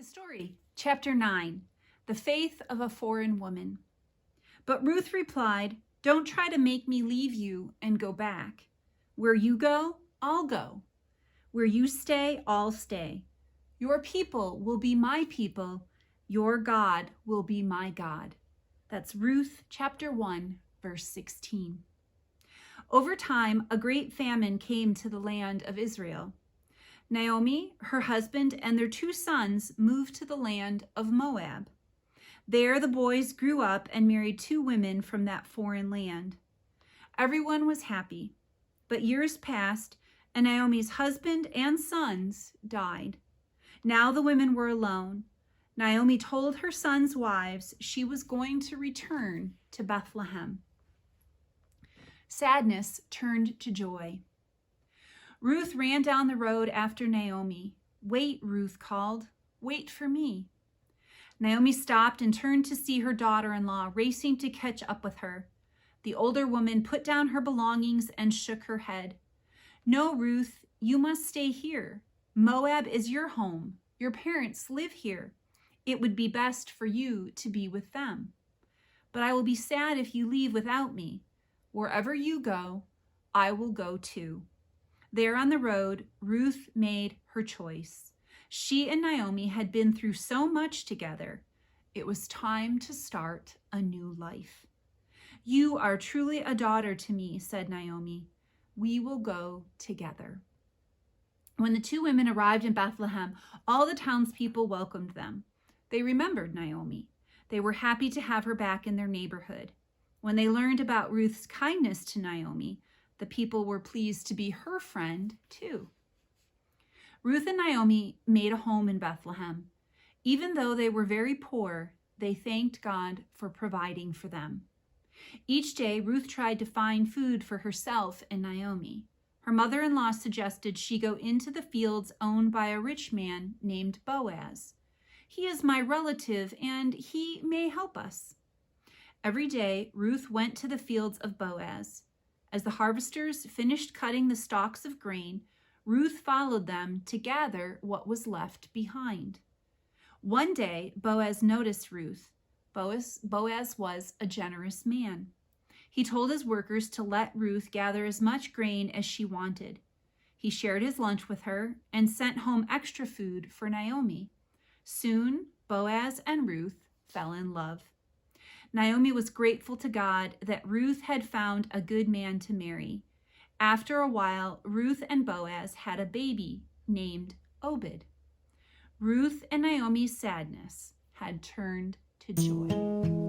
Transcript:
The story, chapter 9, the faith of a foreign woman. But Ruth replied, "Don't try to make me leave you and go back. Where you go, I'll go. Where you stay, I'll stay. Your people will be my people. Your God will be my God." That's Ruth chapter 1, verse 16. Over time, a great famine came to the land of Israel. Naomi, her husband, and their 2 sons moved to the land of Moab. There the boys grew up and married 2 women from that foreign land. Everyone was happy, but years passed and Naomi's husband and sons died. Now the women were alone. Naomi told her sons' wives she was going to return to Bethlehem. Sadness turned to joy. Ruth ran down the road after Naomi. "Wait," Ruth called. "Wait for me." Naomi stopped and turned to see her daughter-in-law racing to catch up with her. The older woman put down her belongings and shook her head. "No, Ruth, you must stay here. Moab is your home. Your parents live here. It would be best for you to be with them. But I will be sad if you leave without me. Wherever you go, I will go too." There on the road, Ruth made her choice. She and Naomi had been through so much together. It was time to start a new life. "You are truly a daughter to me," said Naomi. "We will go together." When the 2 women arrived in Bethlehem, all the townspeople welcomed them. They remembered Naomi. They were happy to have her back in their neighborhood. When they learned about Ruth's kindness to Naomi, the people were pleased to be her friend too. Ruth and Naomi made a home in Bethlehem. Even though they were very poor, they thanked God for providing for them. Each day, Ruth tried to find food for herself and Naomi. Her mother-in-law suggested she go into the fields owned by a rich man named Boaz. "He is my relative, and he may help us." Every day, Ruth went to the fields of Boaz. As the harvesters finished cutting the stalks of grain, Ruth followed them to gather what was left behind. One day, Boaz noticed Ruth. Boaz was a generous man. He told his workers to let Ruth gather as much grain as she wanted. He shared his lunch with her and sent home extra food for Naomi. Soon, Boaz and Ruth fell in love. Naomi was grateful to God that Ruth had found a good man to marry. After a while, Ruth and Boaz had a baby named Obed. Ruth and Naomi's sadness had turned to joy.